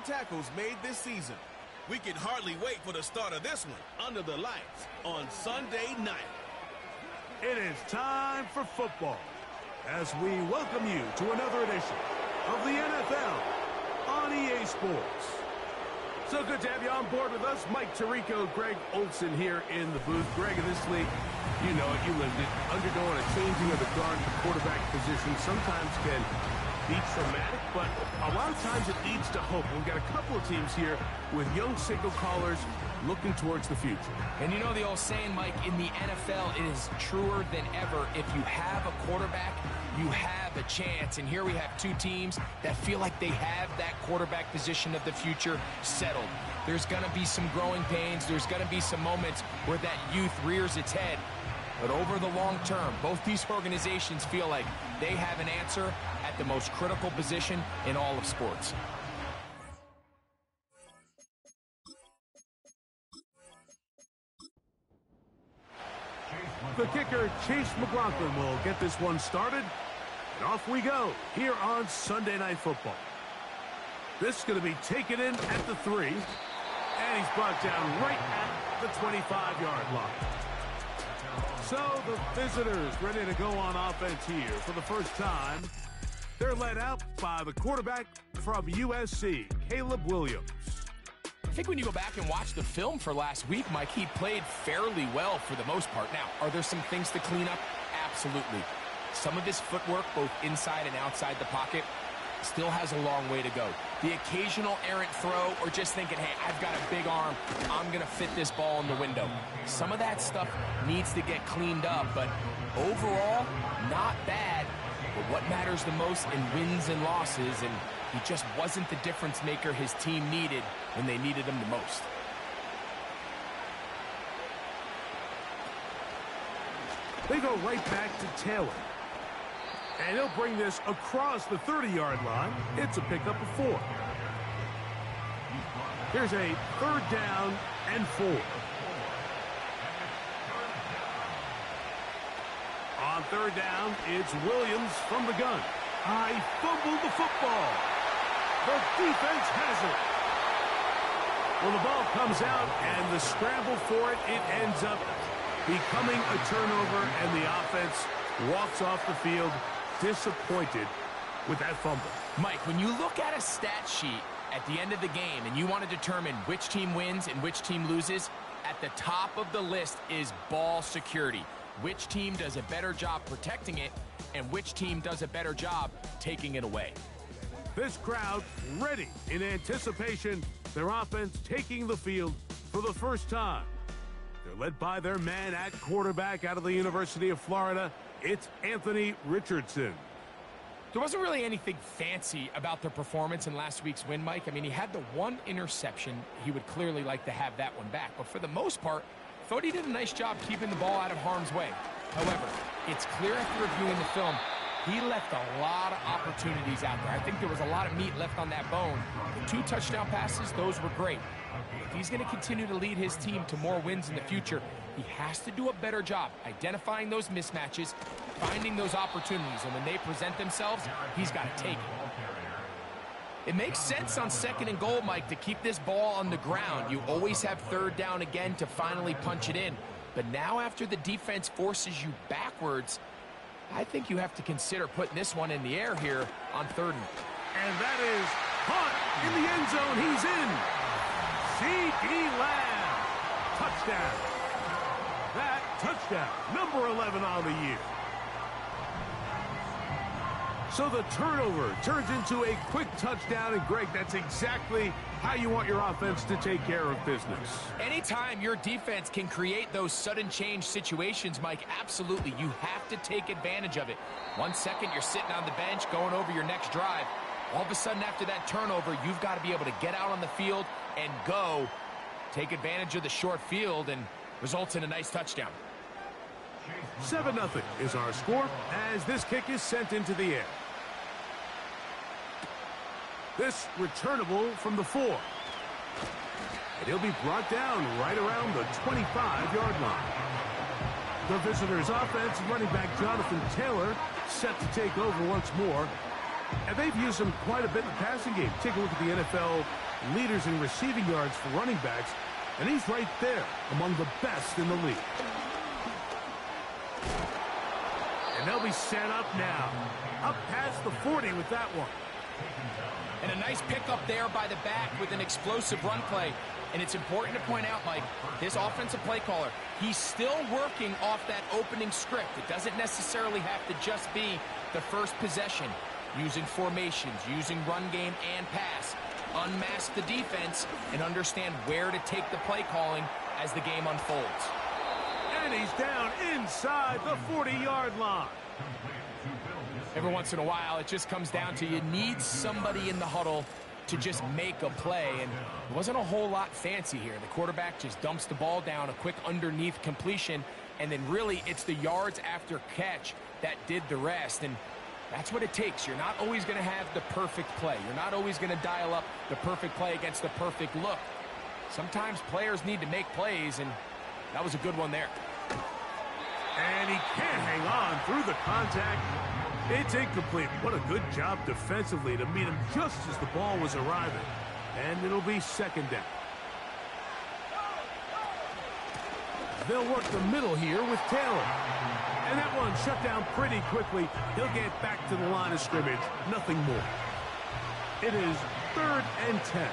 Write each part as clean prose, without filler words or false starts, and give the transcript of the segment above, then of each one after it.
tackles made this season. We can hardly wait for the start of this one under the lights on Sunday night. It is time for football as we welcome you to another edition of the NFL on EA Sports. So good to have you on board with us. Mike Tirico, Greg Olson here in the booth. Greg, in this league, you know it, you lived it. Undergoing a changing of the guard and the quarterback position sometimes can be traumatic, but a lot of times it leads to hope. We've got a couple of teams here with young signal callers looking towards the future. And you know the old saying, Mike, in the NFL, it is truer than ever. If you have a quarterback, you have a chance. And here we have two teams that feel like they have that quarterback position of the future settled. There's going to be some growing pains. There's going to be some moments where that youth rears its head. But over the long term, both these organizations feel like they have an answer at the most critical position in all of sports. The kicker, Chase McLaughlin, will get this one started. And off we go here on Sunday Night Football. This is going to be taken in at the 3. And he's brought down right at the 25-yard line. So the visitors ready to go on offense here for the first time. They're led out by the quarterback from USC, Caleb Williams. I think when you go back and watch the film for last week, Mike, he played fairly well for the most part. Now, are there some things to clean up? Absolutely. Some of his footwork, both inside and outside the pocket, still has a long way to go. The occasional errant throw or just thinking, hey, I've got a big arm, I'm going to fit this ball in the window. Some of that stuff needs to get cleaned up, but overall, not bad. But what matters the most in wins and losses, and he just wasn't the difference maker his team needed when they needed him the most. They go right back to Taylor. And he'll bring this across the 30-yard line. It's a pickup of 4. Here's a 3rd down and 4. On 3rd down, it's Williams from the gun. I fumbled the football. The defense has it. Well, the ball comes out, and the scramble for it, it ends up becoming a turnover, and the offense walks off the field disappointed with that fumble. Mike, when you look at a stat sheet at the end of the game and you want to determine which team wins and which team loses, at the top of the list is ball security. Which team does a better job protecting it and which team does a better job taking it away. This crowd ready in anticipation, their offense taking the field for the first time. They're led by their man at quarterback out of the University of Florida. It's Anthony Richardson. There wasn't really anything fancy about their performance in last week's win, Mike. I mean, he had the one interception. He would clearly like to have that one back. But for the most part, I thought he did a nice job keeping the ball out of harm's way. However, it's clear after reviewing the film, he left a lot of opportunities out there. I think there was a lot of meat left on that bone. The 2 touchdown passes, those were great. If he's going to continue to lead his team to more wins in the future, he has to do a better job identifying those mismatches, finding those opportunities, and when they present themselves, he's got to take it. It makes sense on 2nd and goal, Mike, to keep this ball on the ground. You always have 3rd down again to finally punch it in. But now after the defense forces you backwards, I think you have to consider putting this one in the air here on 3rd. And that is caught in the end zone. He's in. C.D. Lamb. Touchdown. That touchdown, number 11 on the year. So the turnover turns into a quick touchdown, and Greg, that's exactly how you want your offense to take care of business. Anytime your defense can create those sudden change situations, Mike, absolutely, you have to take advantage of it. 1 second, you're sitting on the bench going over your next drive. All of a sudden, after that turnover, you've got to be able to get out on the field and go, take advantage of the short field, and results in a nice touchdown. 7-0 is our score as this kick is sent into the air. This returnable from the 4. And he'll be brought down right around the 25-yard line. The visitors' offense, running back Jonathan Taylor, set to take over once more. And they've used him quite a bit in the passing game. Take a look at the NFL leaders in receiving yards for running backs, and he's right there among the best in the league. And they'll be set up now. Up past the 40 with that one. And a nice pickup there by the back with an explosive run play. And it's important to point out, Mike, this offensive play caller, he's still working off that opening script. It doesn't necessarily have to just be the first possession. Using formations, using run game and pass. Unmask the defense and understand where to take the play calling as the game unfolds. And he's down inside the 40-yard line. Every once in a while, it just comes down to you need somebody in the huddle to just make a play, and it wasn't a whole lot fancy here. The quarterback just dumps the ball down, a quick underneath completion, and then really it's the yards after catch that did the rest, and that's what it takes. You're not always going to have the perfect play. You're not always going to dial up the perfect play against the perfect look. Sometimes players need to make plays, and that was a good one there. And he can't hang on through the contact. It's incomplete. What a good job defensively to meet him just as the ball was arriving. And it'll be second down. They'll work the middle here with Taylor. And that one shut down pretty quickly. He'll get back to the line of scrimmage. Nothing more. It is 3rd and 10.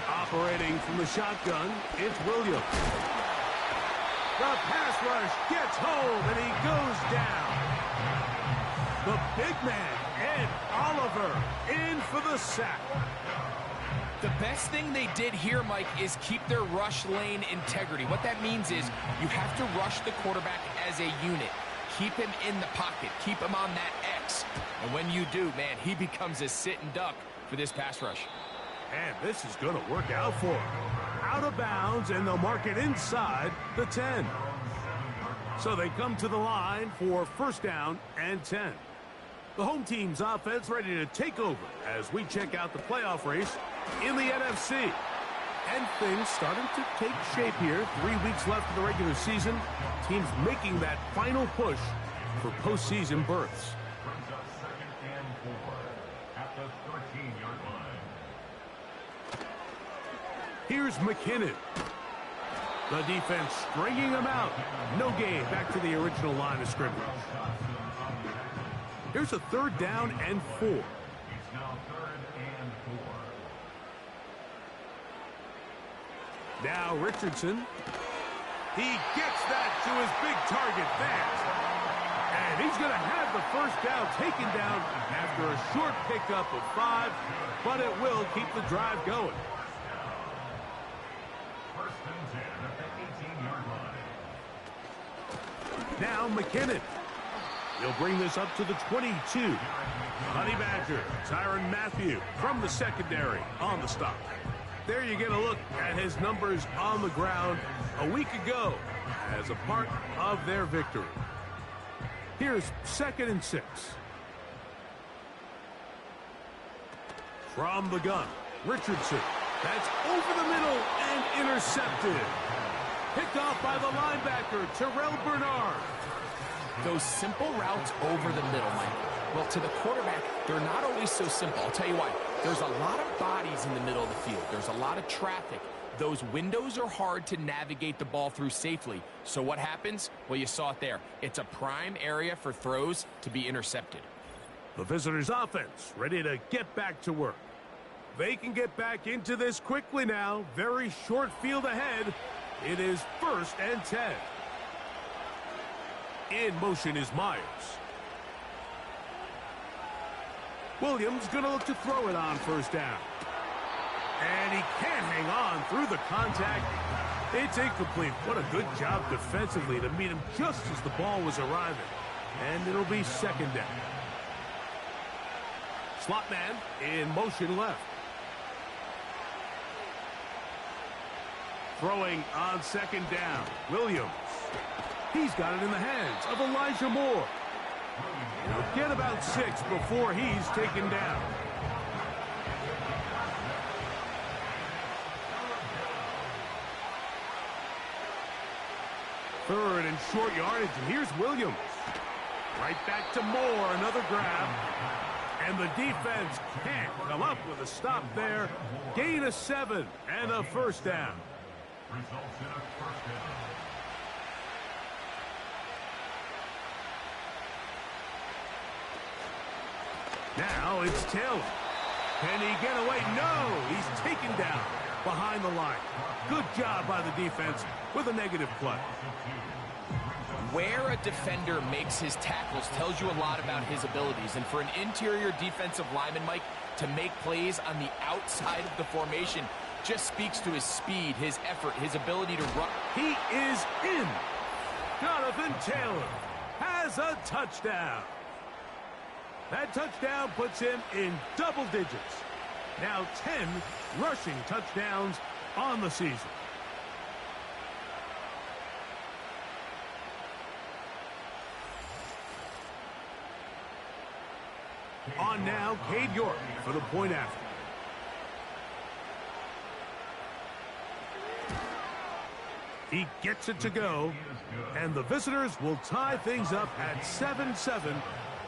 Operating from the shotgun, it's Williams. The pass rush gets home, and he goes down. The big man, Ed Oliver, in for the sack. The best thing they did here, Mike, is keep their rush lane integrity. What that means is you have to rush the quarterback as a unit. Keep him in the pocket. Keep him on that X. And when you do, man, he becomes a sit and duck for this pass rush. And this is going to work out for him. Out of bounds, and they'll mark it inside the 10. So they come to the line for 1st down and 10. The home team's offense ready to take over as we check out the playoff race in the NFC. And things starting to take shape here. 3 weeks left of the regular season. Teams making that final push for postseason berths. Here's McKinnon. The defense stringing him out. No gain. Back to the original line of scrimmage. Here's a 3rd down and 4. It's now 3rd and 4. Now Richardson. He gets that to his big target fast. And he's going to have the 1st down taken down after a short pickup of 5, but it will keep the drive going. Now McKinnon. He'll bring this up to the 22. Honey Badger, Tyrann Mathieu from the secondary on the stop. There you get a look at his numbers on the ground a week ago as a part of their victory. Here's 2nd and 6. From the gun, Richardson. That's over the middle and intercepted. Picked off by the linebacker, Terrell Bernard. Those simple routes over the middle, Mike. Well, to the quarterback, they're not always so simple. I'll tell you why. There's a lot of bodies in the middle of the field. There's a lot of traffic. Those windows are hard to navigate the ball through safely. So what happens? Well, you saw it there. It's a prime area for throws to be intercepted. The visitors' offense ready to get back to work. They can get back into this quickly now. Very short field ahead. It is 1st and 10. In motion is Myers. Williams going to look to throw it on 1st down. And he can't hang on through the contact. It's incomplete. What a good job defensively to meet him just as the ball was arriving. And it'll be 2nd down. Slot man in motion left. Throwing on 2nd down, Williams. He's got it in the hands of Elijah Moore. He'll get about 6 before he's taken down. Third and short yardage, and here's Williams. Right back to Moore, another grab. And the defense can't come up with a stop there. Gain of 7 and a first down. Results in a first down. Now it's Taylor. Can he get away? No, he's taken down behind the line. Good job by the defense with a negative play. Where a defender makes his tackles tells you a lot about his abilities. And for an interior defensive lineman, Mike, to make plays on the outside of the formation just speaks to his speed, his effort, his ability to run. He is in. Jonathan Taylor has a touchdown. That touchdown puts him in double digits. Now 10 rushing touchdowns on the season. On now, Cade York for the point after. He gets it to go, and the visitors will tie things up at 7-7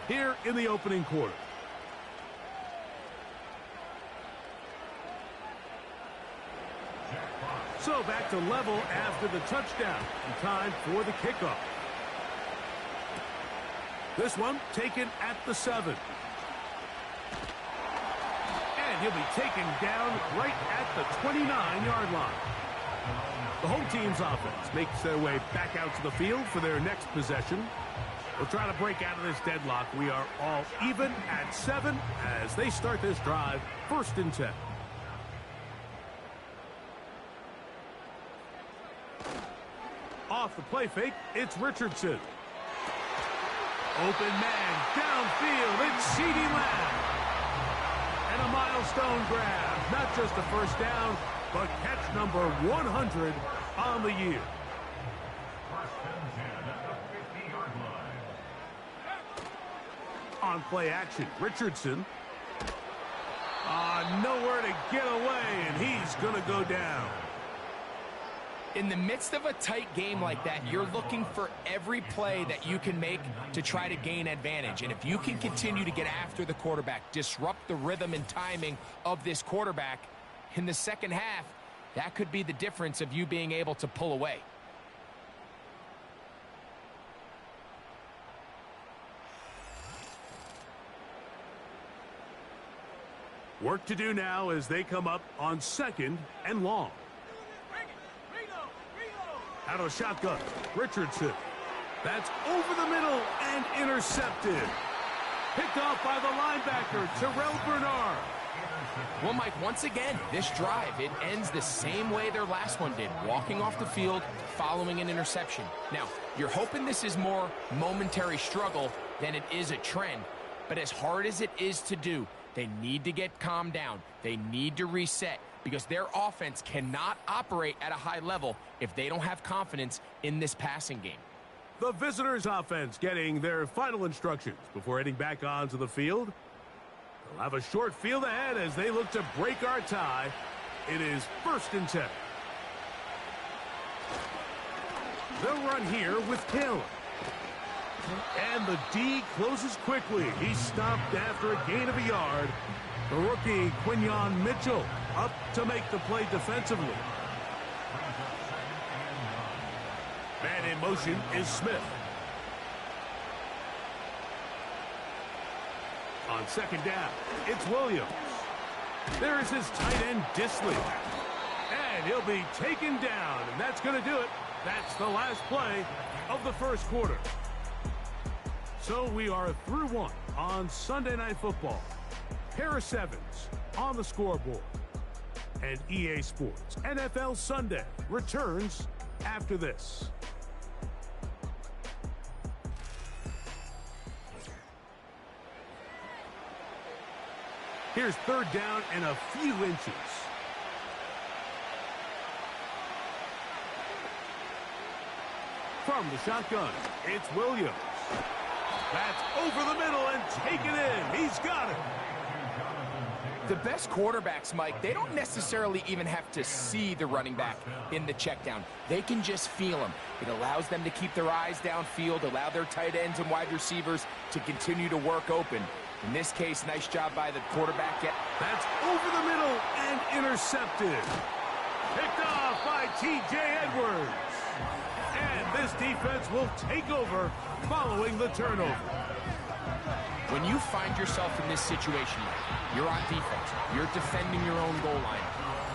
here in the opening quarter. So back to level after the touchdown. In time for the kickoff. This one taken at the 7. And he'll be taken down right at the 29-yard line. The home team's offense makes their way back out to the field for their next possession. We'll try to break out of this deadlock. We are all even at 7 as they start this drive, 1st and 10. Off the play fake, it's Richardson. Open man, downfield, it's CeeDee Lamb. And a milestone grab, not just a first down, but catch number 100 on the year. First and 10 at the 50-yard line. On play action, Richardson. Nowhere to get away, and he's going to go down. In the midst of a tight game like that, you're looking for every play that you can make to try to gain advantage. And if you can continue to get after the quarterback, disrupt the rhythm and timing of this quarterback in the second half, that could be the difference of you being able to pull away. Work to do now as they come up on 2nd and long. Out of shotgun, Richardson. That's over the middle and intercepted. Picked off by the linebacker, Terrell Bernard. Well, Mike, once again, this drive, it ends the same way their last one did, walking off the field, following an interception. Now, you're hoping this is more momentary struggle than it is a trend, but as hard as it is to do, they need to get calmed down. They need to reset because their offense cannot operate at a high level if they don't have confidence in this passing game. The visitors' offense getting their final instructions before heading back onto the field. They'll have a short field ahead as they look to break our tie. It is 1st and 10. They'll run here with Taylor. And the D closes quickly. He's stopped after a gain of a yard. The rookie, Quinyon Mitchell, up to make the play defensively. Man in motion is Smith. On 2nd down, it's Williams. There is his tight end, Disley. And he'll be taken down, and that's going to do it. That's the last play of the 1st quarter. So we are through 1 on Sunday Night Football. Pair of 7s on the scoreboard. And EA Sports NFL Sunday returns after this. Here's 3rd down and a few inches. From the shotgun, it's Williams. That's over the middle and taken in. He's got it. The best quarterbacks, Mike, they don't necessarily even have to see the running back in the check down. They can just feel him. It allows them to keep their eyes downfield, allow their tight ends and wide receivers to continue to work open. In this case, nice job by the quarterback. That's over the middle and intercepted. Picked off by T.J. Edwards. And this defense will take over following the turnover. When you find yourself in this situation, you're on defense, you're defending your own goal line,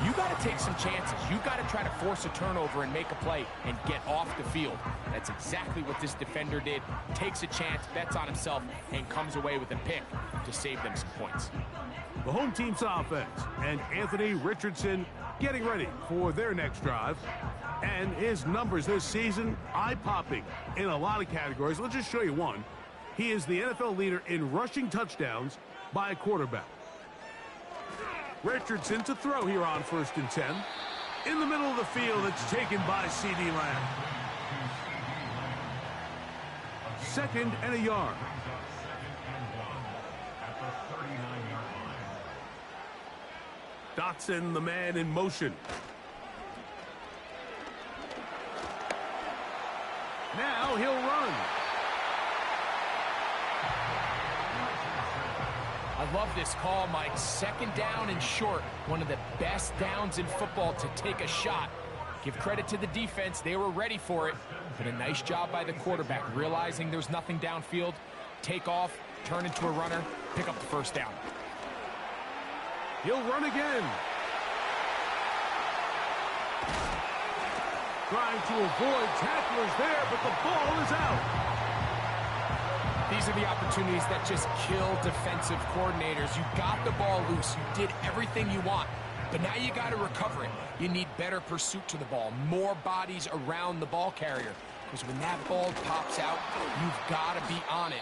you got to take some chances. You got to try to force a turnover and make a play and get off the field. That's exactly what this defender did. Takes a chance, bets on himself, and comes away with a pick to save them some points. The home team's offense and Anthony Richardson getting ready for their next drive. And his numbers this season, eye-popping in a lot of categories. Let's just show you one. He is the NFL leader in rushing touchdowns by a quarterback. Richardson to throw here on 1st and 10. In the middle of the field, it's taken by C.D. Lamb. 2nd and a yard. Dotson, the man in motion. Now he'll run. I love this call, Mike. 2nd down and short. One of the best downs in football to take a shot. Give credit to the defense. They were ready for it. But a nice job by the quarterback, realizing there's nothing downfield. Take off, turn into a runner, pick up the 1st down. He'll run again. Trying to avoid tacklers there, but the ball is out. These are the opportunities that just kill defensive coordinators. You got the ball loose. You did everything you want. But now you got to recover it. You need better pursuit to the ball, more bodies around the ball carrier. Because when that ball pops out, you've got to be on it.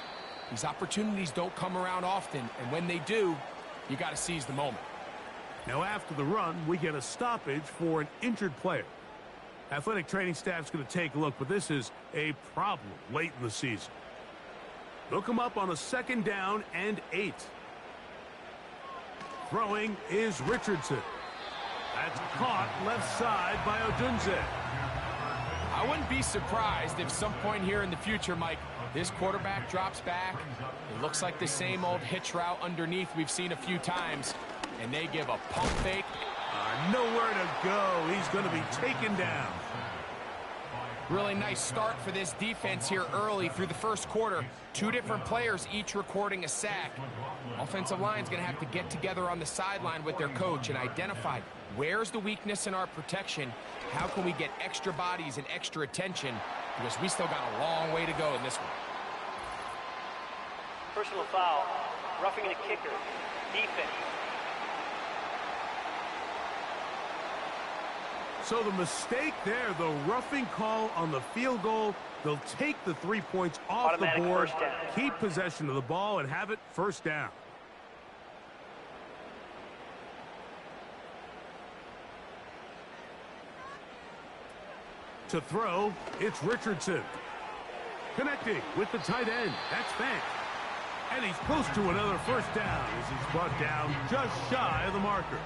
These opportunities don't come around often, and when they do, you got to seize the moment. Now after the run, we get a stoppage for an injured player. Athletic training staff's going to take a look, but this is a problem late in the season. They'll come up on a 2nd down and 8. Throwing is Richardson. That's caught left side by Odunze. I wouldn't be surprised if some point here in the future, Mike, this quarterback drops back. It looks like the same old hitch route underneath we've seen a few times, and they give a pump fake. Nowhere to go. He's going to be taken down. Really nice start for this defense here early through the 1st quarter. 2 different players each recording a sack. Offensive line's going to have to get together on the sideline with their coach and identify where's the weakness in our protection. How can we get extra bodies and extra attention? Because we still got a long way to go in this one. Personal foul. Roughing the kicker. Defense. So the mistake there, the roughing call on the field goal, they'll take the 3 points off Automatic the board, first down. keep possession of the ball, and have it 1st down. To throw, it's Richardson. Connecting with the tight end, that's Fant. And he's close to another 1st down as he's brought down just shy of the marker.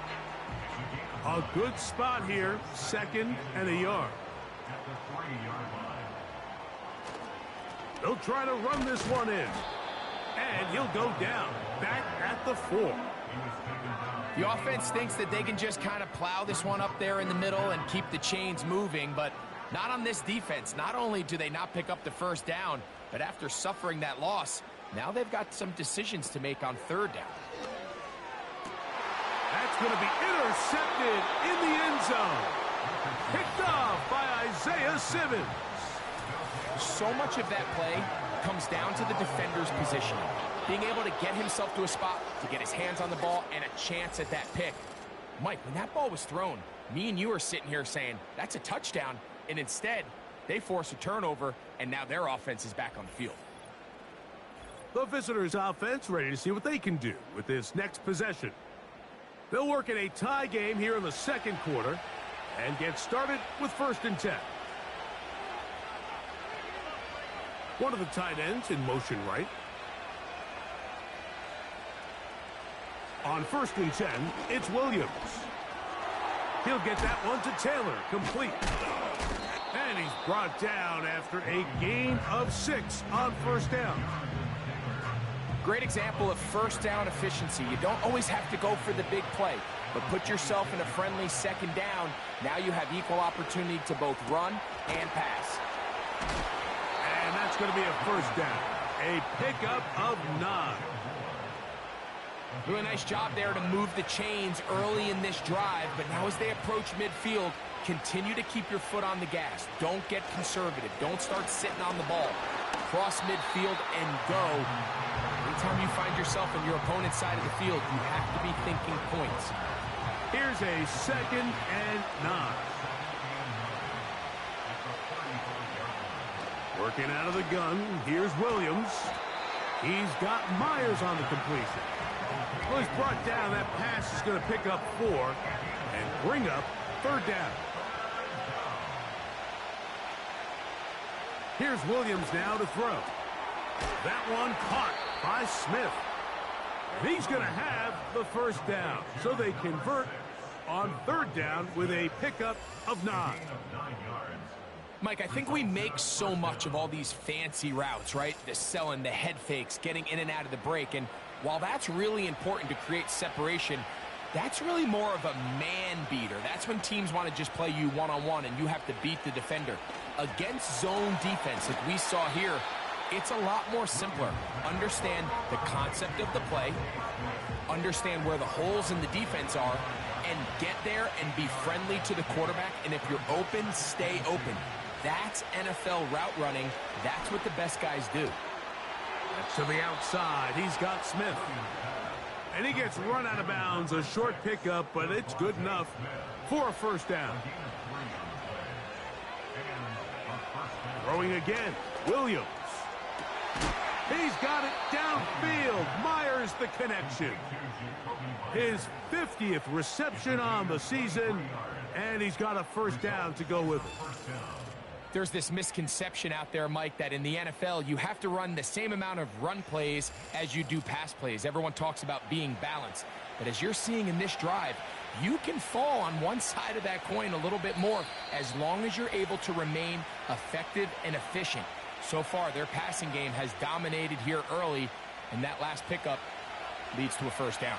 A good spot here, 2nd and a yard. They'll try to run this one in. And he'll go down, back at the 4. The offense thinks that they can just kind of plow this one up there in the middle and keep the chains moving, but not on this defense. Not only do they not pick up the 1st down, but after suffering that loss, now they've got some decisions to make on 3rd down. That's going to be intercepted in the end zone. Picked off by Isaiah Simmons. So much of that play comes down to the defender's positioning. Being able to get himself to a spot, to get his hands on the ball, and a chance at that pick. Mike, when that ball was thrown, me and you are sitting here saying, that's a touchdown. And instead, they force a turnover, and now their offense is back on the field. The visitors' offense ready to see what they can do with this next possession. They'll work in a tie game here in the 2nd quarter and get started with 1st and 10. One of the tight ends in motion right. On 1st and 10, it's Williams. He'll get that one to Taylor, complete. And he's brought down after a gain of 6 on 1st down. Great example of first down efficiency. You don't always have to go for the big play, but put yourself in a friendly second down. Now you have equal opportunity to both run and pass. And that's going to be a first down. A pickup of 9. Really nice job there to move the chains early in this drive, but now as they approach midfield, continue to keep your foot on the gas. Don't get conservative. Don't start sitting on the ball. Cross midfield and go. Anytime you find yourself on your opponent's side of the field, you have to be thinking points. Here's a 2nd and 9. Working out of the gun, here's Williams. He's got Myers on the completion. Well, he's brought down. That pass is going to pick up 4 and bring up 3rd down. Here's Williams now to throw. That one caught by Smith. And he's going to have the first down. So they convert on 3rd down with a pickup of 9. Mike, I think we make so much of all these fancy routes, right? The selling, the head fakes, getting in and out of the break. And while that's really important to create separation, that's really more of a man beater. That's when teams want to just play you one-on-one and you have to beat the defender. Against zone defense, like we saw here, it's a lot more simpler. Understand the concept of the play, understand where the holes in the defense are, and get there and be friendly to the quarterback. And if you're open, stay open. That's NFL route running. That's what the best guys do. That's to the outside. He's got Smith. And he gets run out of bounds. A short pickup, but it's good enough for a first down. Throwing again. Williams. He's got it downfield. Myers the connection. His 50th reception on the season, and he's got a first down to go with it. There's this misconception out there, Mike, that in the NFL, you have to run the same amount of run plays as you do pass plays. Everyone talks about being balanced. But as you're seeing in this drive, you can fall on one side of that coin a little bit more as long as you're able to remain effective and efficient. So far, their passing game has dominated here early, and that last pickup leads to a first down.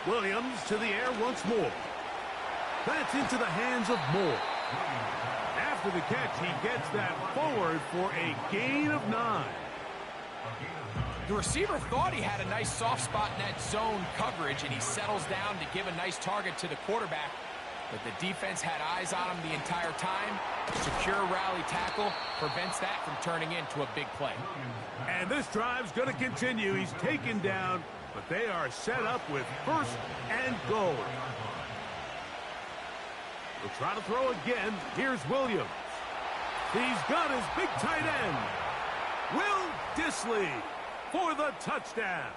Williams to the air once more. That's into the hands of Moore. After the catch, he gets that forward for a gain of 9. The receiver thought he had a nice soft spot in that zone coverage, and he settles down to give a nice target to the quarterback. But the defense had eyes on him the entire time. Secure rally tackle prevents that from turning into a big play. And this drive's going to continue. He's taken down, but they are set up with 1st and goal. We'll try to throw again. Here's Williams. He's got his big tight end, Will Dissly, for the touchdown.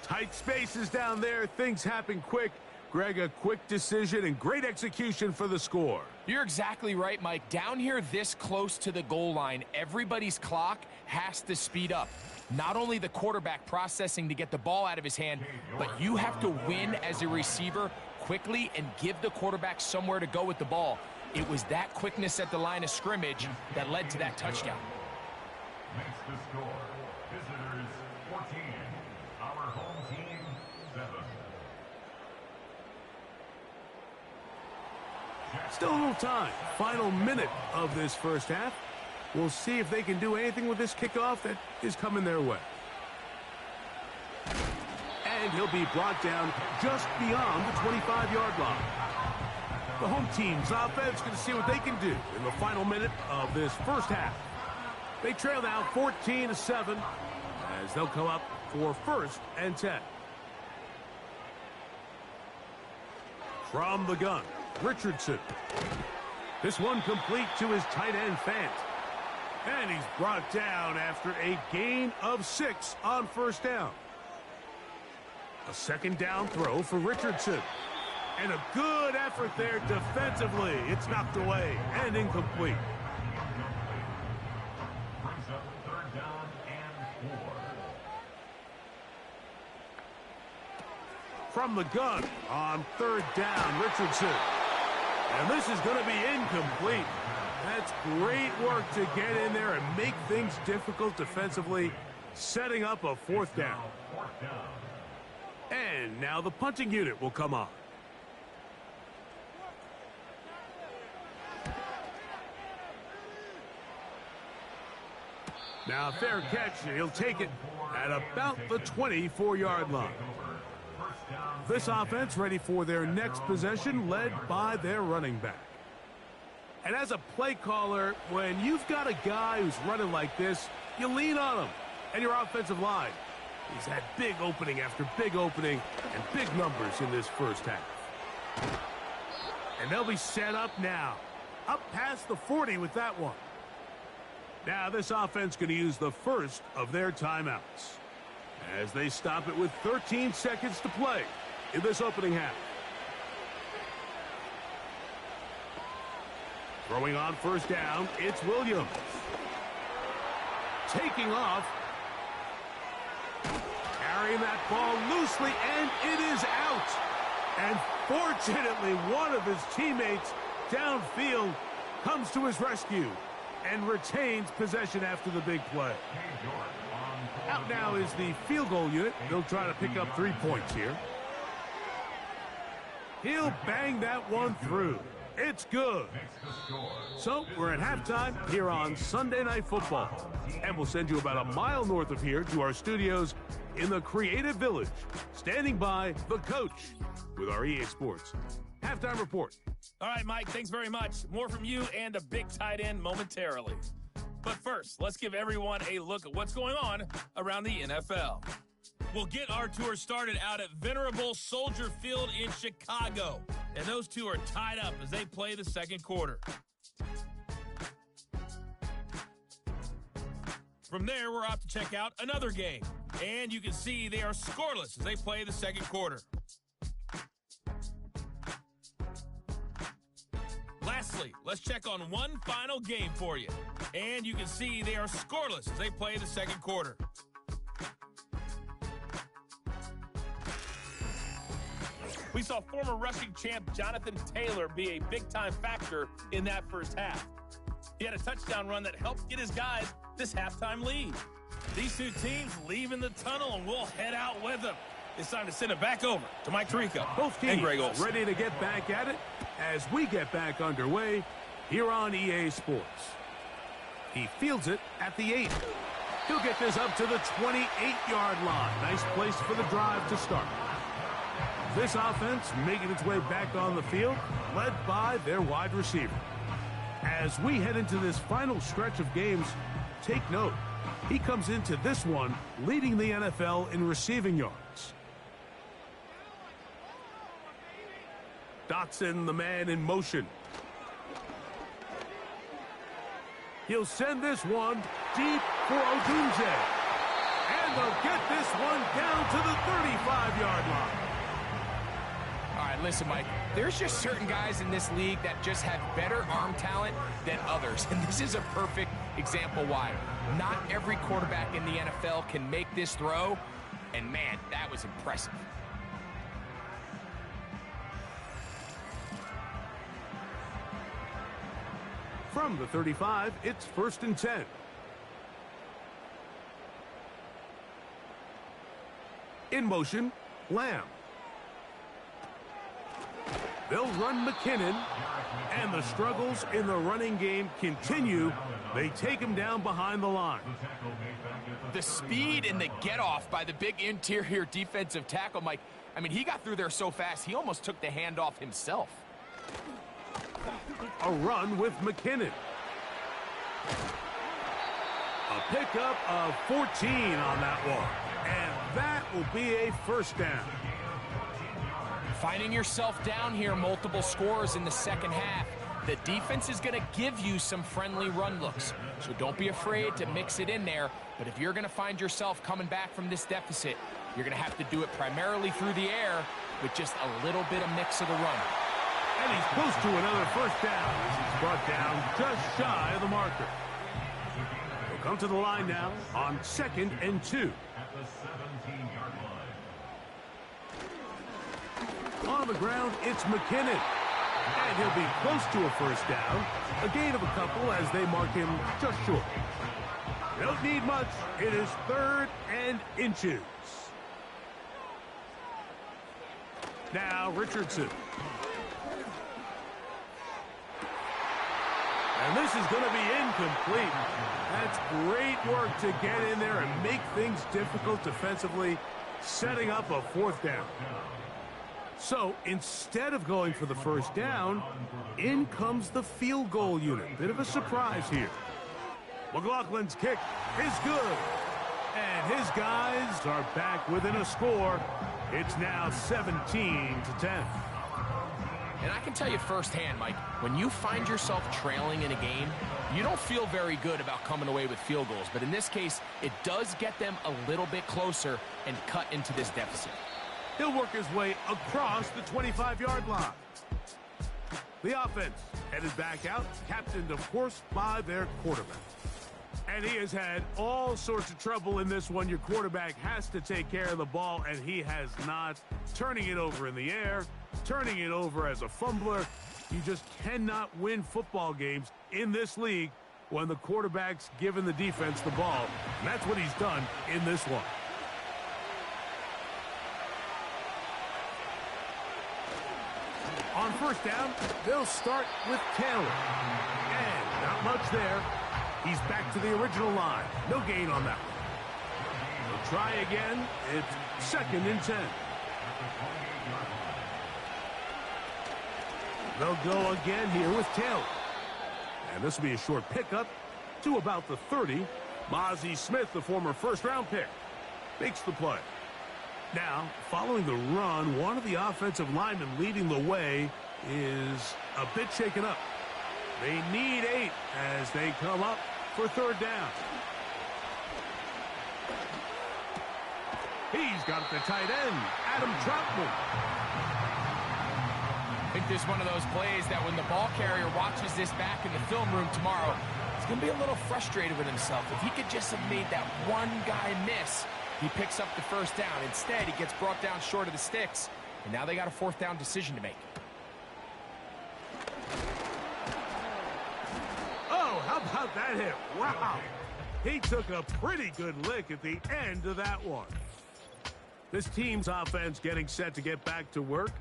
Tight spaces down there. Things happen quick. Greg, a quick decision and great execution for the score. You're exactly right, Mike. Down here this close to the goal line, everybody's clock has to speed up. Not only the quarterback processing to get the ball out of his hand, but you have to win as a receiver quickly and give the quarterback somewhere to go with the ball. It was that quickness at the line of scrimmage that led to that touchdown. Makes the score. Visitors 14. Our home team 7. Still a little time. Final minute of this first half. We'll see if they can do anything with this kickoff that is coming their way. And he'll be brought down just beyond the 25-yard line. The home team's offense going to see what they can do in the final minute of this first half. They trail now 14-7 as they'll come up for 1st and 10. From the gun, Richardson. This one complete to his tight end, Fant. And he's brought down after a gain of 6 on 1st down. A 2nd down throw for Richardson. And a good effort there defensively. It's knocked away and incomplete. Brings up 3rd down and 4. From the gun on 3rd down, Richardson. And this is going to be incomplete. That's great work to get in there and make things difficult defensively, setting up a fourth down. And now the punting unit will come on. Now, fair catch, he'll take it at about the 24-yard line. This offense ready for their next possession, led by their running back. And as a play caller, when you've got a guy who's running like this, you lean on him and your offensive line. He's had big opening after big opening and big numbers in this first half. And they'll be set up now. Up past the 40 with that one. Now this offense going to use the first of their timeouts as they stop it with 13 seconds to play in this opening half. Throwing on first down, it's Williams. Taking off. Carrying that ball loosely, and it is out. And fortunately, one of his teammates downfield comes to his rescue and retains possession after the big play. Out now is the field goal unit. They'll try to pick up 3 points here. He'll bang that one through. It's good. So we're at halftime here on Sunday Night Football. And we'll send you about a mile north of here to our studios in the Creative Village. Standing by, the coach with our EA Sports halftime report. All right, Mike, thanks very much. More from you and a big tight end momentarily. But first, let's give everyone a look at what's going on around the NFL. We'll get our tour started out at Venerable Soldier Field in Chicago. And those two are tied up as they play the second quarter. From there, we're off to check out another game. And you can see they are scoreless as they play the second quarter. Lastly, let's check on one final game for you. And you can see they are scoreless as they play the second quarter. We saw former rushing champ Jonathan Taylor be a big-time factor in that first half. He had a touchdown run that helped get his guys this halftime lead. These two teams leave in the tunnel, and we'll head out with them. It's time to send it back over to Mike Tirico Both teams ready to get back at it as we get back underway here on EA Sports. He fields it at the 8. He'll get this up to the 28-yard line. Nice place for the drive to start. This offense making its way back on the field, led by their wide receiver. As we head into this final stretch of games, take note. He comes into this one leading the NFL in receiving yards. Dotson, the man in motion. He'll send this one deep for Odunze. And they'll get this one down to the 35-yard line. All right, listen, Mike, there's just certain guys in this league that just have better arm talent than others. And this is a perfect example why. Not every quarterback in the NFL can make this throw. And, man, that was impressive. From the 35, it's 1st and 10. In motion, Lamb. They'll run McKinnon, and the struggles in the running game continue. They take him down behind the line. The speed and the get-off by the big interior defensive tackle, Mike, I mean, he got through there so fast, he almost took the handoff himself. A run with McKinnon. A pickup of 14 on that one. And that will be a first down. Finding yourself down here, multiple scores in the second half. The defense is going to give you some friendly run looks. So don't be afraid to mix it in there. But if you're going to find yourself coming back from this deficit, you're going to have to do it primarily through the air with just a little bit of mix of the run. And he's close to another first down as he's brought down just shy of the marker. He'll come to the line now on 2nd and 2. At the 17-yard line. On the ground, it's McKinnon. And he'll be close to a first down. A gain of a couple as they mark him just short. They don't need much. It is 3rd and inches. Now Richardson. And this is going to be incomplete. That's great work to get in there and make things difficult defensively, setting up a 4th down. So instead of going for the first down, in comes the field goal unit. Bit of a surprise here. McLaughlin's kick is good. And his guys are back within a score. It's now 17-10. And I can tell you firsthand, Mike, when you find yourself trailing in a game, you don't feel very good about coming away with field goals. But in this case, it does get them a little bit closer and cut into this deficit. He'll work his way across the 25-yard line. The offense headed back out, captained, of course, by their quarterback. And he has had all sorts of trouble in this one. Your quarterback has to take care of the ball, and he has not. Turning it over in the air, turning it over as a fumbler. You just cannot win football games in this league when the quarterback's giving the defense the ball. And that's what he's done in this one. On first down, they'll start with Taylor. And not much there. He's back to the original line. No gain on that one. They'll try again. It's 2nd and 10. They'll go again here with Taylor. And this will be a short pickup to about the 30. Mozzie Smith, the former first-round pick, makes the play. Now, following the run, one of the offensive linemen leading the way is a bit shaken up. They need 8 as they come up for 3rd down. He's got the tight end, Adam Troutman. I think this is one of those plays that when the ball carrier watches this back in the film room tomorrow, he's going to be a little frustrated with himself. If he could just have made that one guy miss, he picks up the first down. Instead, he gets brought down short of the sticks, and now they got a 4th down decision to make. Oh, how about that hit? Wow. He took a pretty good lick at the end of that one. This team's offense getting set to get back to work.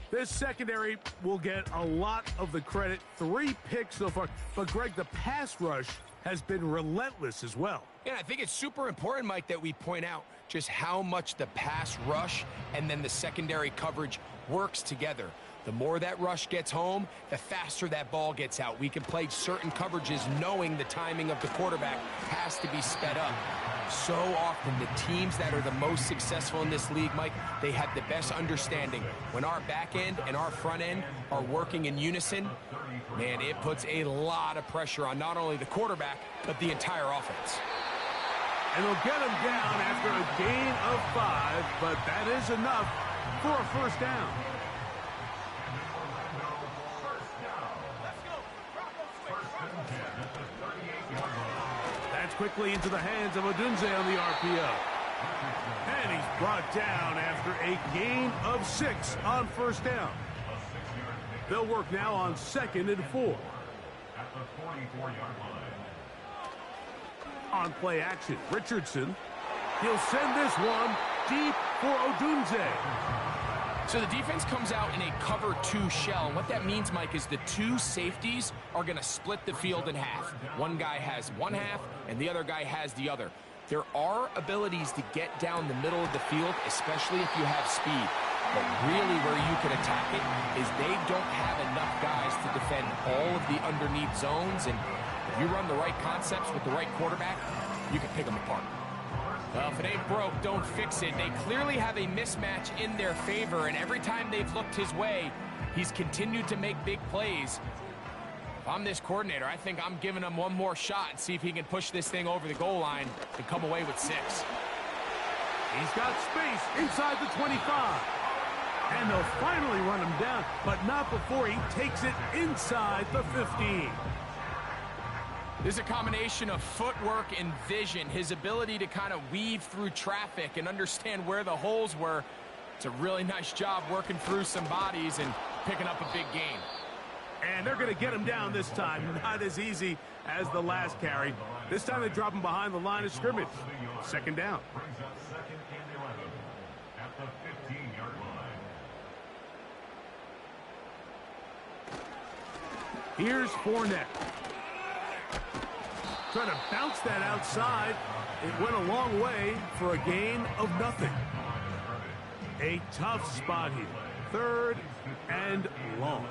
This secondary will get a lot of the credit. 3 picks so far. But, Greg, the pass rush has been relentless as well. Yeah, I think it's super important, Mike, that we point out just how much the pass rush and then the secondary coverage works together. The more that rush gets home, the faster that ball gets out. We can play certain coverages knowing the timing of the quarterback has to be sped up. So often, the teams that are the most successful in this league, Mike, they have the best understanding. When our back end and our front end are working in unison, man, it puts a lot of pressure on not only the quarterback, but the entire offense. And they'll get him down after a gain of 5, but that is enough for a first down. That's quickly into the hands of Odunze on the RPO. And he's brought down after a gain of 6 on first down. They'll work now on 2nd and 4. At the 44-yard line. On play action, Richardson. He'll send this one deep for Odunze. So the defense comes out in a cover 2 shell. And what that means, Mike, is the 2 safeties are going to split the field in half. One guy has one half, and the other guy has the other. There are abilities to get down the middle of the field, especially if you have speed. But really where you can attack it is they don't have enough guys to defend all of the underneath zones. And if you run the right concepts with the right quarterback, you can pick them apart. Well, if it ain't broke, don't fix it. They clearly have a mismatch in their favor, and every time they've looked his way, he's continued to make big plays. If I'm this coordinator, I think I'm giving him one more shot and see if he can push this thing over the goal line and come away with 6. He's got space inside the 25. And they'll finally run him down, but not before he takes it inside the 15. This is a combination of footwork and vision, his ability to kind of weave through traffic and understand where the holes were. It's a really nice job working through some bodies and picking up a big gain. And they're going to get him down this time. Not as easy as the last carry. This time they drop him behind the line of scrimmage. Second down. Brings up second and 11 at the 15-yard line. Here's Fournette. Trying to bounce that outside. It went a long way for a gain of nothing. A tough spot here. Third and long.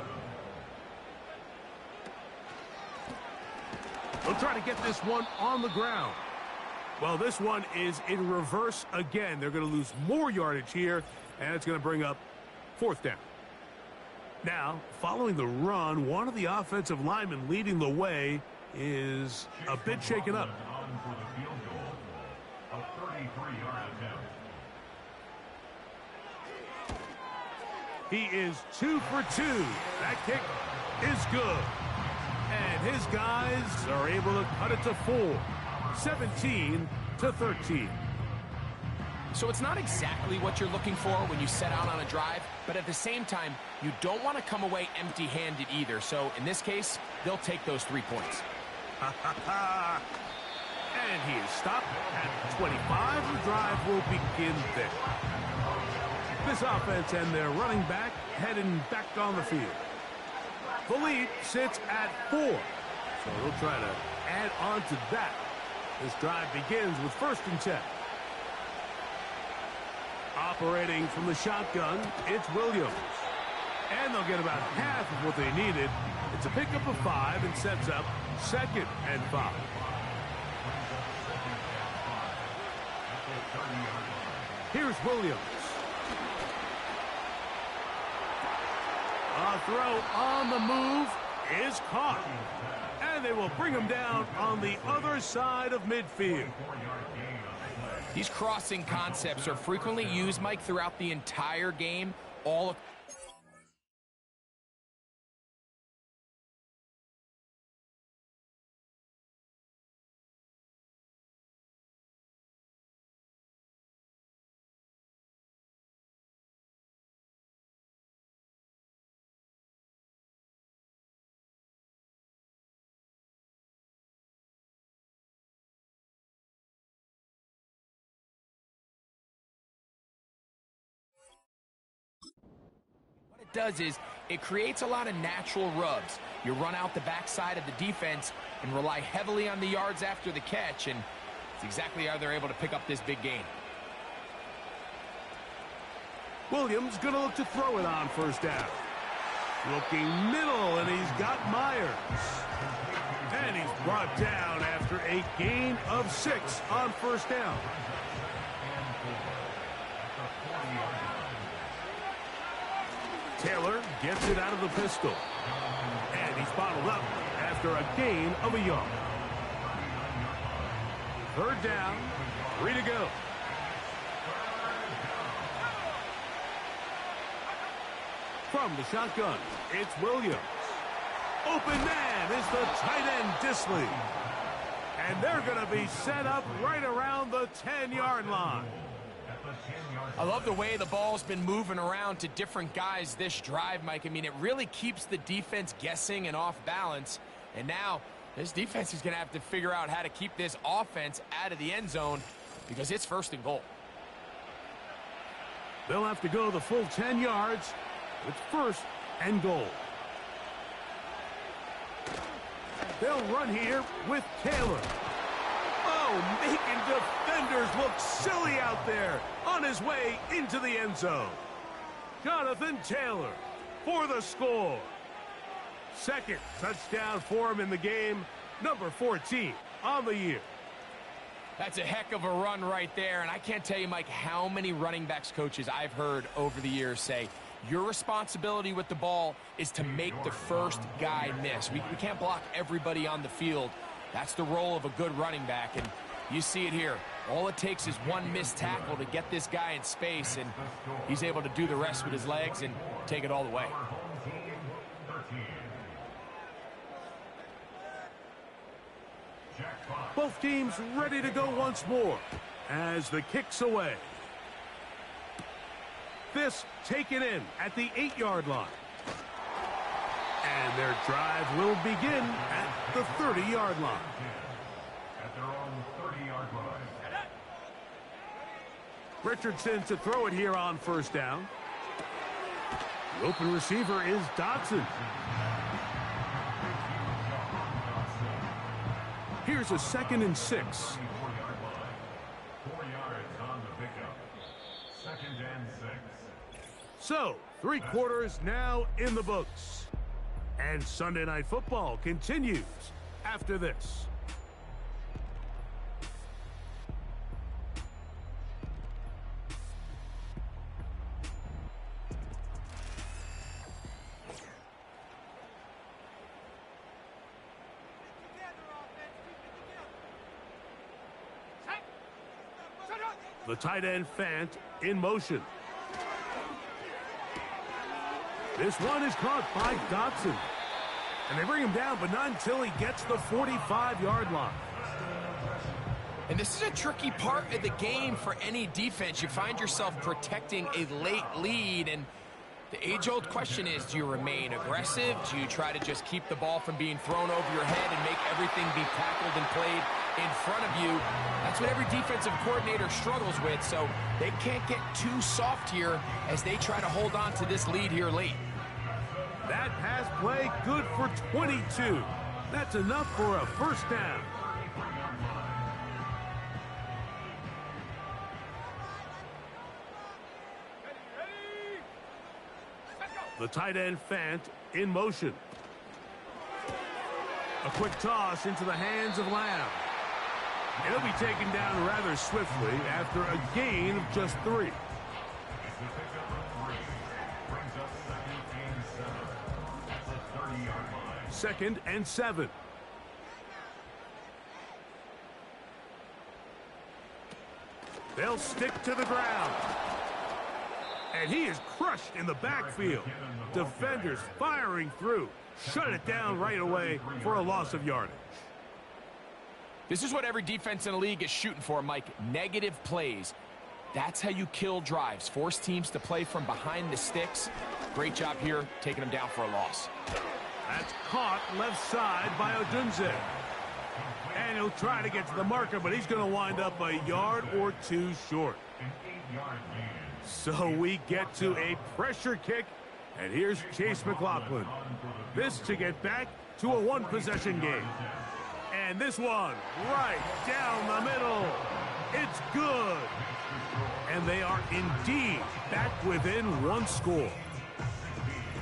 They'll try to get this one on the ground. Well, this one is in reverse again. They're going to lose more yardage here, and it's going to bring up fourth down. Now, following the run, one of the offensive linemen leading the way is a bit shaken up. On for the field goal. A 33-yard attempt. He is 2 for 2. That kick is good. And his guys are able to cut it to 4. 17-13. So it's not exactly what you're looking for when you set out on a drive, but at the same time, you don't want to come away empty-handed either. So in this case, they'll take those 3 points. And he is stopped at 25. The drive will begin there. This offense and their running back heading back on the field. The lead sits at 4. So they'll try to add on to that. This drive begins with 1st and 10. Operating from the shotgun, it's Williams. And they'll get about half of what they needed. It's a pickup of 5 and sets up 2nd and 5. Here's Williams. A throw on the move is caught. And they will bring him down on the other side of midfield. These crossing concepts are frequently used, Mike, throughout the entire game. Does is it creates a lot of natural rubs. You run out the backside of the defense and rely heavily on the yards after the catch, and it's exactly how they're able to pick up this big gain. Williams going to look to throw it on 1st down. Looking middle, and he's got Myers. And he's brought down after a gain of 6 on 1st down. Taylor gets it out of the pistol. And he's bottled up after a gain of a yard. 3rd down, 3 to go. From the shotgun, it's Williams. Open man is the tight end, Disley. And they're going to be set up right around the 10-yard line. I love the way the ball's been moving around to different guys this drive, Mike. I mean, it really keeps the defense guessing and off balance. And now this defense is going to have to figure out how to keep this offense out of the end zone because it's 1st and goal. They'll have to go the full 10 yards. It's 1st and goal. They'll run here with Taylor. Oh, making defenders look silly out there on his way into the end zone. Jonathan Taylor for the score. 2nd touchdown for him in the game. Number 14 on the year. That's a heck of a run right there, and I can't tell you, Mike, how many running backs coaches I've heard over the years say, your responsibility with the ball is to make the first guy miss. We can't block everybody on the field. That's the role of a good running back, and you see it here. All it takes is one missed tackle to get this guy in space, and he's able to do the rest with his legs and take it all the way. Both teams ready to go once more as the kick's away. This taken in at the 8-yard line. And their drive will begin at the 30-yard line. At their own 30-yard line. Richardson to throw it here on first down. The open receiver is Dotson. Here's a 2nd and 6. 4-yard line. 4 yards on the pickup. 2nd and 6. So, 3 quarters now in the books. And Sunday Night Football continues after this. The tight end Fant in motion. This one is caught by Dotson. And they bring him down, but not until he gets the 45-yard line. And this is a tricky part of the game for any defense. You find yourself protecting a late lead, and the age-old question is, do you remain aggressive? Do you try to just keep the ball from being thrown over your head and make everything be tackled and played in front of you? That's what every defensive coordinator struggles with, so they can't get too soft here as they try to hold on to this lead here late. That pass play good for 22. That's enough for a first down. The tight end Fant in motion. A quick toss into the hands of Lamb. And he'll be taken down rather swiftly after a gain of just 3. Second and 7. They'll stick to the ground. And he is crushed in the backfield. Defenders firing through. Shut it down right away for a loss of yardage. This is what every defense in the league is shooting for, Mike. Negative plays. That's how you kill drives. Force teams to play from behind the sticks. Great job here, taking them down for a loss. That's caught left side by Odunze. And he'll try to get to the marker, but he's going to wind up a yard or 2 short. So we get to a pressure kick, and here's Chase McLaughlin. This to get back to a 1-possession game. And this one right down the middle. It's good. And they are indeed back within 1 score.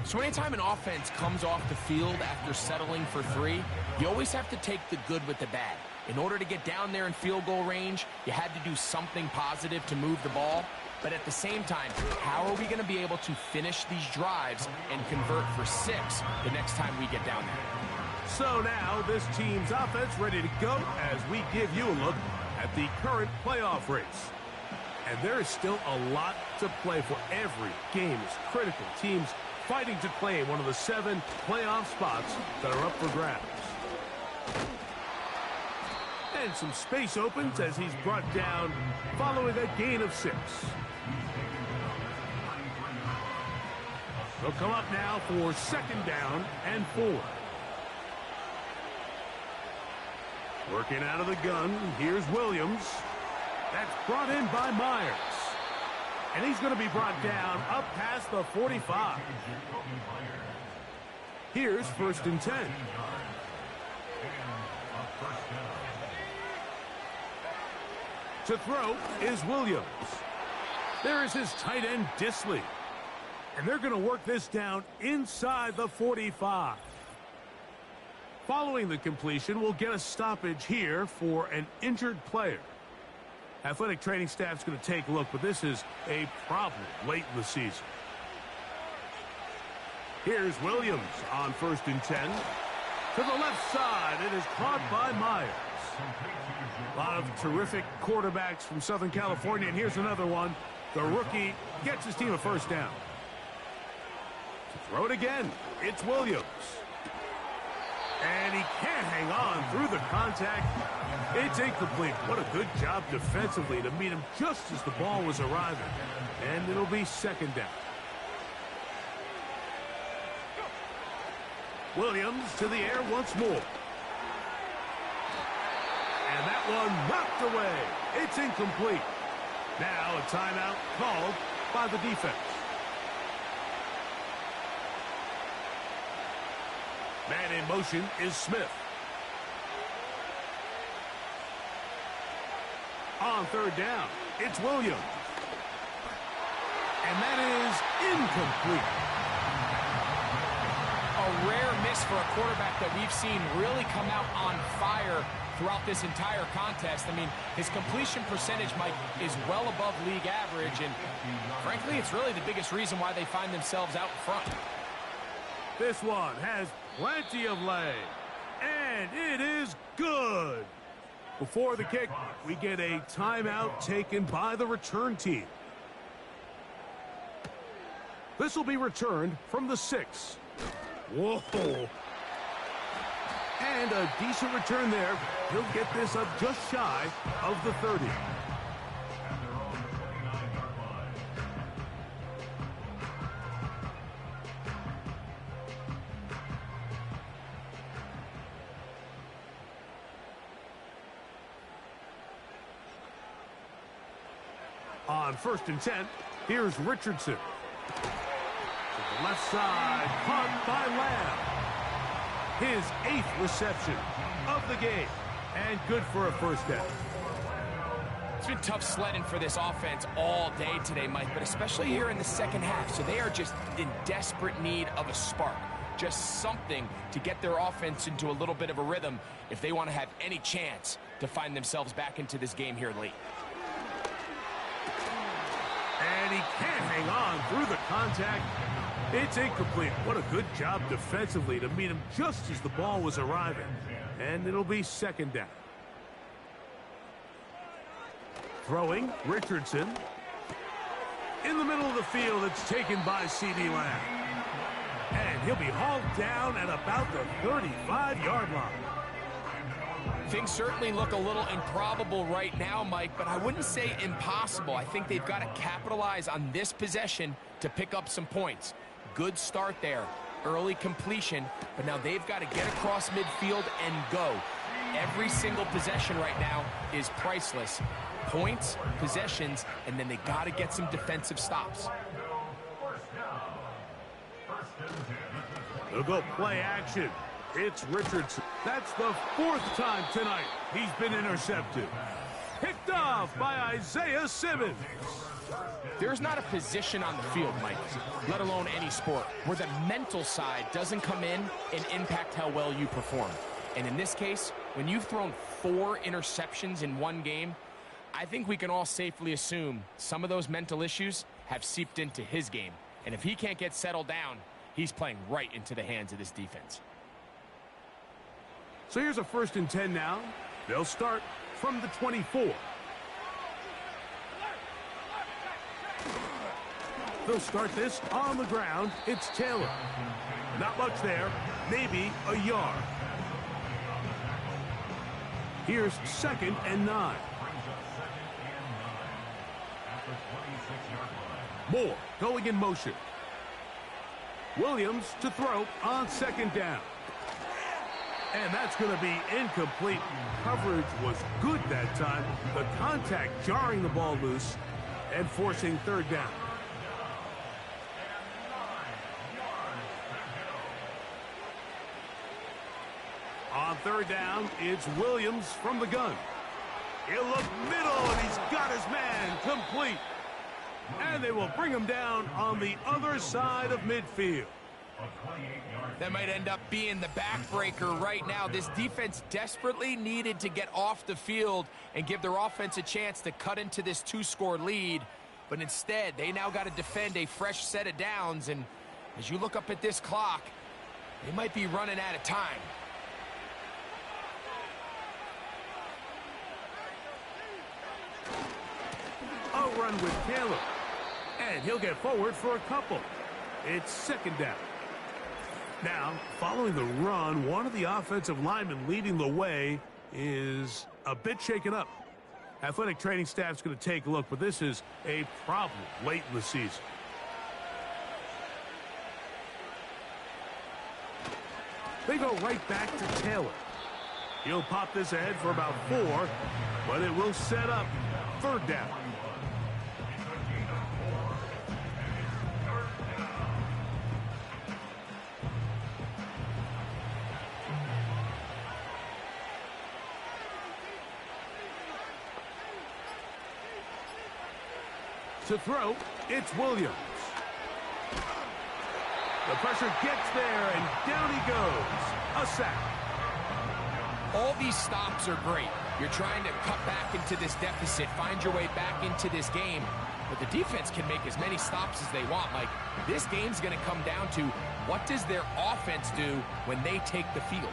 So anytime an offense comes off the field after settling for 3, you always have to take the good with the bad. In order to get down there in field goal range, you had to do something positive to move the ball. But at the same time, how are we going to be able to finish these drives and convert for 6 the next time we get down there? So now this team's offense ready to go as we give you a look at the current playoff race. And there is still a lot to play for. Every game is critical. Teams fighting to claim one of the 7 playoff spots that are up for grabs. And some space opens as he's brought down following a gain of 6. They'll come up now for 2nd down and 4. Working out of the gun, here's Williams. That's brought in by Myers. And he's going to be brought down up past the 45. Here's 1st and 10. To throw is Williams. There is his tight end, Disley. And they're going to work this down inside the 45. Following the completion, we'll get a stoppage here for an injured player. Athletic training staff's going to take a look, but this is a problem late in the season. Here's Williams on 1st and 10. To the left side, it is caught by Myers. A lot of terrific quarterbacks from Southern California, and here's another one. The rookie gets his team a 1st down. To throw it again, it's Williams. And he can't hang on through the contact. It's incomplete. What a good job defensively to meet him just as the ball was arriving. And it'll be 2nd down. Williams to the air once more. And that one knocked away. It's incomplete. Now a timeout called by the defense. Man in motion is Smith. On third down, it's Williams. And that is incomplete. A rare miss for a quarterback that we've seen really come out on fire throughout this entire contest. I mean, his completion percentage, Mike, is well above league average, and frankly, it's really the biggest reason why they find themselves out in front. This one has plenty of leg, and it is good. Before the kick, we get a timeout taken by the return team. This will be returned from the 6. Whoa. And a decent return there. He'll get this up just shy of the 30. On 1st and 10, here's Richardson. To the left side, caught by Lamb. His 8th reception of the game, and good for a first down. It's been tough sledding for this offense all day today, Mike, but especially here in the second half. So they are just in desperate need of a spark, just something to get their offense into a little bit of a rhythm if they want to have any chance to find themselves back into this game here late. And he can't hang on through the contact. It's incomplete. What a good job defensively to meet him just as the ball was arriving. And it'll be second down. Throwing, Richardson. In the middle of the field, it's taken by C.D. Lamb. And he'll be hauled down at about the 35-yard line. Things certainly look a little improbable right now, Mike, but I wouldn't say impossible. I think they've got to capitalize on this possession to pick up some points. Good start there. Early completion, but now they've got to get across midfield and go. Every single possession right now is priceless. Points, possessions, and then they got to get some defensive stops. They'll go play action. It's Richardson. That's the 4th time tonight he's been intercepted. Picked off by Isaiah Simmons. There's not a position on the field, Mike, let alone any sport, where the mental side doesn't come in and impact how well you perform. And in this case, when you've thrown 4 interceptions in one game, I think we can all safely assume some of those mental issues have seeped into his game. And if he can't get settled down, he's playing right into the hands of this defense. So here's a 1st and 10 now. They'll start from the 24. They'll start this on the ground. It's Taylor. Not much there. Maybe a yard. Here's 2nd and 9. Moore going in motion. Williams to throw on 2nd down. And that's going to be incomplete. Coverage was good that time. The contact jarring the ball loose and forcing 3rd down. On 3rd down, it's Williams from the gun. He'll look middle, and he's got his man complete. And they will bring him down on the other side of midfield. That might end up being the backbreaker right now. This defense desperately needed to get off the field and give their offense a chance to cut into this 2-score lead. But instead, they now got to defend a fresh set of downs. And as you look up at this clock, they might be running out of time. A run with Taylor. And he'll get forward for a couple. It's 2nd down. Now, following the run, one of the offensive linemen leading the way is a bit shaken up. Athletic training staff's going to take a look, but this is a problem late in the season. They go right back to Taylor. He'll pop this ahead for about 4, but it will set up 3rd down. To throw, it's Williams. The pressure gets there, and down he goes. A sack. All these stops are great. You're trying to cut back into this deficit, find your way back into this game. But the defense can make as many stops as they want. Like, this game's going to come down to what does their offense do when they take the field.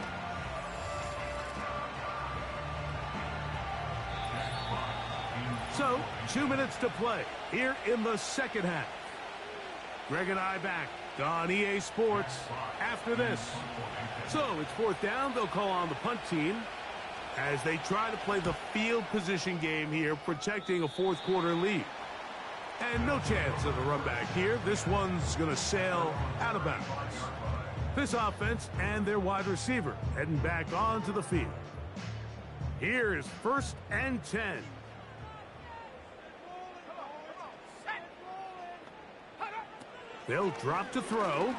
So, 2 minutes to play here in the second half. Greg and I back on EA Sports after this. So, it's 4th down. They'll call on the punt team as they try to play the field position game here, protecting a 4th quarter lead. And no chance of a run back here. This one's going to sail out of bounds. This offense and their wide receiver heading back onto the field. Here is 1st and 10. They'll drop to throw.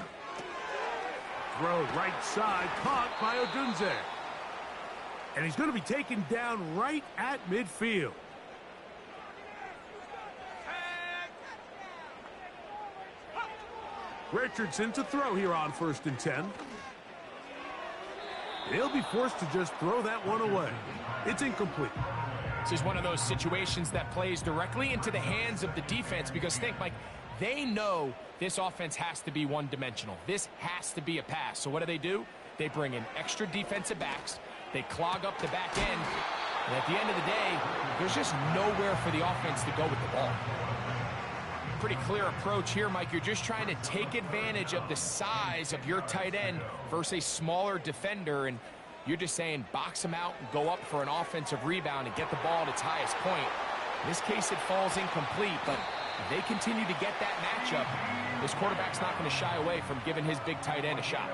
Throw right side, caught by Odunze. And he's going to be taken down right at midfield. Richardson to throw here on 1st and 10. He'll be forced to just throw that one away. It's incomplete. This is one of those situations that plays directly into the hands of the defense because think, Mike, they know this offense has to be one-dimensional. This has to be a pass. So what do? They bring in extra defensive backs. They clog up the back end. And at the end of the day, there's just nowhere for the offense to go with the ball. Pretty clear approach here, Mike. You're just trying to take advantage of the size of your tight end versus a smaller defender. And you're just saying box him out and go up for an offensive rebound and get the ball at its highest point. In this case, it falls incomplete, but if they continue to get that matchup, this quarterback's not going to shy away from giving his big tight end a shot.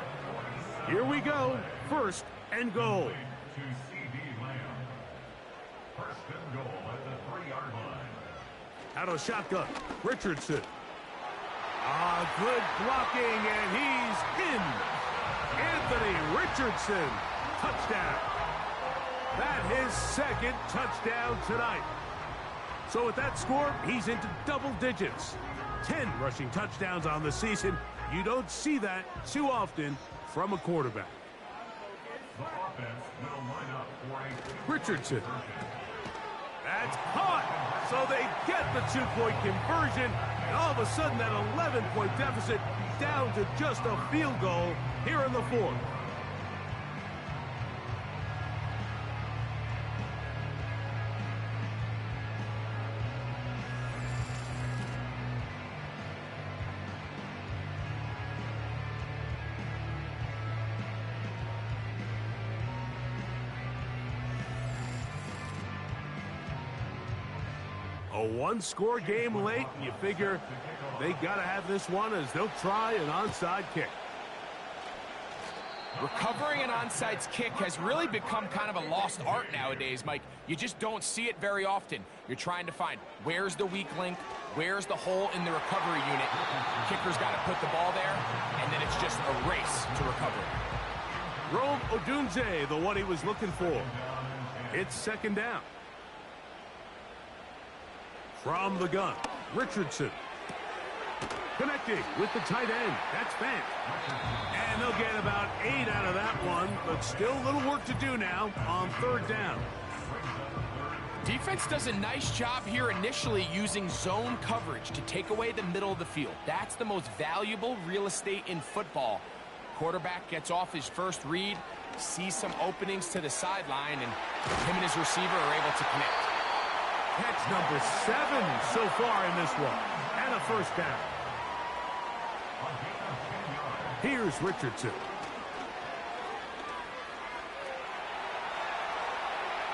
Here we go. 1st and goal. Out of the shotgun, Richardson. Good blocking, and he's in. Anthony Richardson, touchdown. That's his 2nd touchdown tonight. So with that score, he's into double digits. 10 rushing touchdowns on the season. You don't see that too often from a quarterback. Richardson. That's caught. So they get the 2-point conversion. And all of a sudden, that 11-point deficit down to just a field goal here in the 4th. A 1-score game late, and you figure they got to have this one as they'll try an onside kick. Recovering an onside kick has really become kind of a lost art nowadays, Mike. You just don't see it very often. You're trying to find where's the weak link, where's the hole in the recovery unit. Kicker's got to put the ball there, and then it's just a race to recover. Rome Odunze, the one he was looking for. It's 2nd down. From the gun, Richardson. Connecting with the tight end. That's Fant. And they'll get about 8 out of that one, but still a little work to do now on 3rd down. Defense does a nice job here initially using zone coverage to take away the middle of the field. That's the most valuable real estate in football. Quarterback gets off his first read, sees some openings to the sideline, and him and his receiver are able to connect. Catch number 7 so far in this one. And a 1st down. Here's Richardson.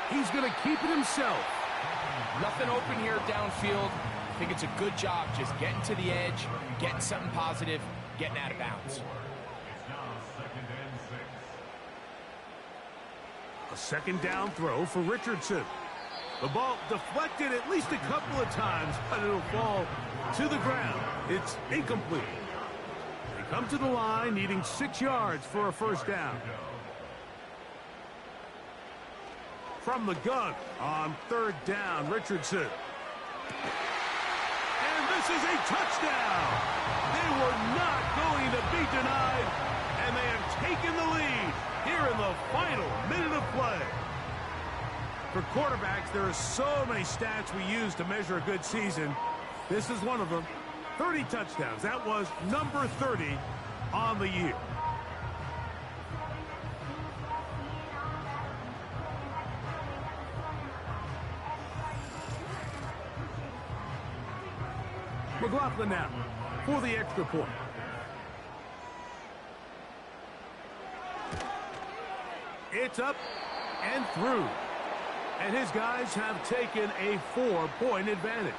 He's going to keep it himself. Nothing open here downfield. I think it's a good job just getting to the edge, getting something positive, getting out of bounds. A second down throw for Richardson. The ball deflected at least a couple of times, but it'll fall to the ground. It's incomplete. They come to the line needing 6 yards for a first down. From the gun on third down, Richardson. And this is a touchdown. They were not going to be denied, and they have taken the lead here in the final minute of play. For quarterbacks, there are so many stats we use to measure a good season. This is one of them. 30 touchdowns. That was number 30 on the year. McLaughlin now for the extra point. It's up and through. And his guys have taken a 4-point advantage.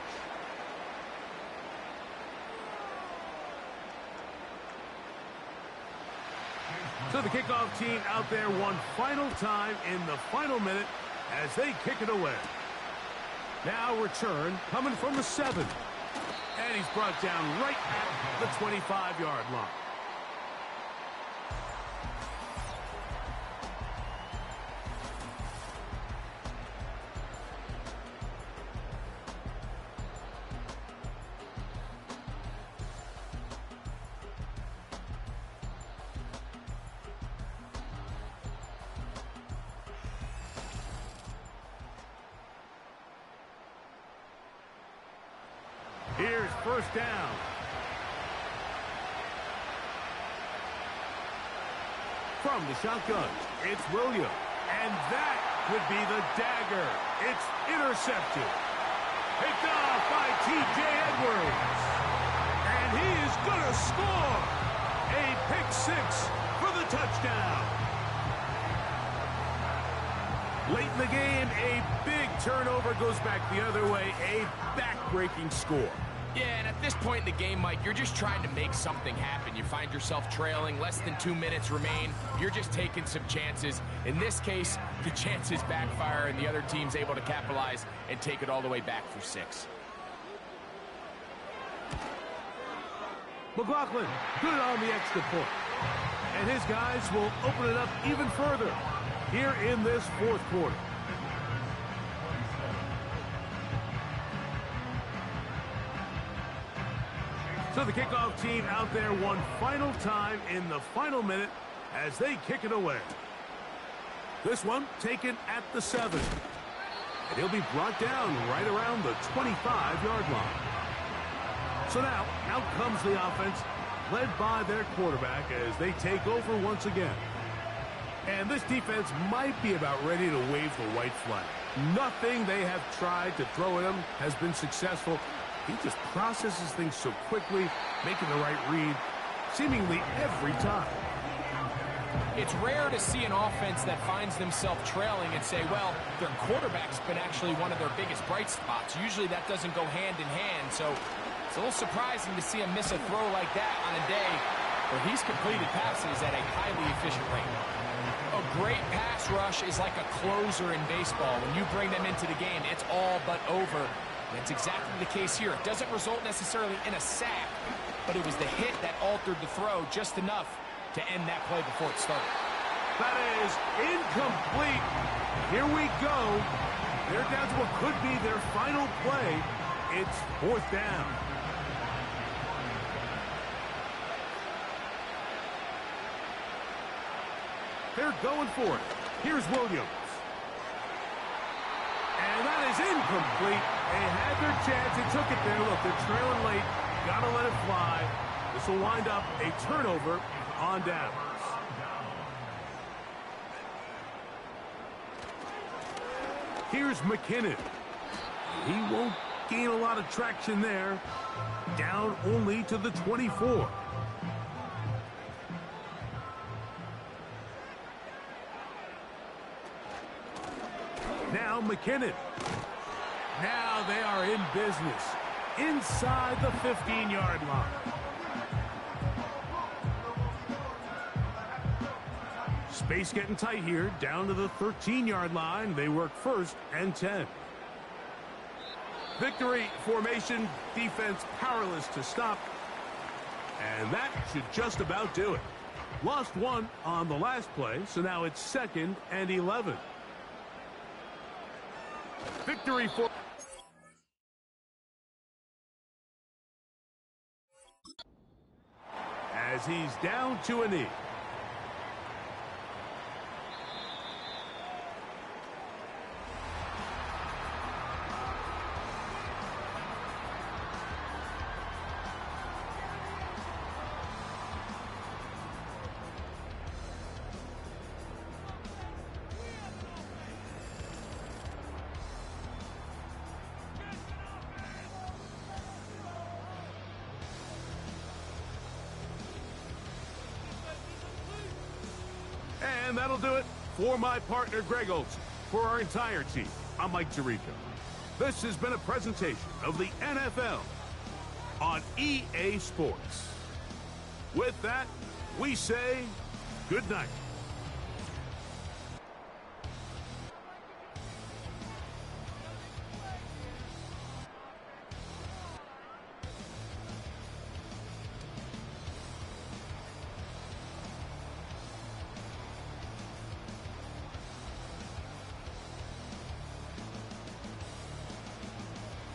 So the kickoff team out there one final time in the final minute as they kick it away. Now return coming from the 7. And he's brought down right at the 25-yard line. Here's first down. From the shotgun, it's Williams. And that would be the dagger. It's intercepted. Picked off by T.J. Edwards. And he is going to score. A pick 6 for the touchdown. Late in the game, a big turnover goes back the other way. A back-breaking score. Yeah, and at this point in the game, Mike, you're just trying to make something happen. You find yourself trailing, less than 2 minutes remain. You're just taking some chances. In this case, the chances backfire, and the other team's able to capitalize and take it all the way back for 6. McLaughlin, good on the extra point. And his guys will open it up even further here in this fourth quarter. So the kickoff team out there one final time in the final minute as they kick it away. This one taken at the 7. And he'll be brought down right around the 25-yard line. So now, out comes the offense, led by their quarterback as they take over once again. And this defense might be about ready to wave the white flag. Nothing they have tried to throw at him has been successful. He just processes things so quickly, making the right read, seemingly every time. It's rare to see an offense that finds themselves trailing and say, well, their quarterback's been actually one of their biggest bright spots. Usually that doesn't go hand in hand, so it's a little surprising to see him miss a throw like that on a day where he's completed passes at a highly efficient rate. A great pass rush is like a closer in baseball. When you bring them into the game, it's all but over. That's exactly the case here. It doesn't result necessarily in a sack, but it was the hit that altered the throw just enough to end that play before it started. That is incomplete. Here we go. They're down to what could be their final play. It's fourth down. They're going for it. Here's Williams. And that is incomplete. They had their chance. They took it there. Look, they're trailing late. Got to let it fly. This will wind up a turnover on downs. Here's McKinnon. He won't gain a lot of traction there. Down only to the 24. Now McKinnon. Now they are in business inside the 15-yard line. Space getting tight here, down to the 13-yard line. They work 1st and 10. Victory formation, defense powerless to stop. And that should just about do it. Lost 1 on the last play, so now it's 2nd and 11. Victory for... As he's down to a knee. And that'll do it for my partner, Greg Olson. For our entire team, I'm Mike Tirico. This has been a presentation of the NFL on EA Sports. With that, we say good night.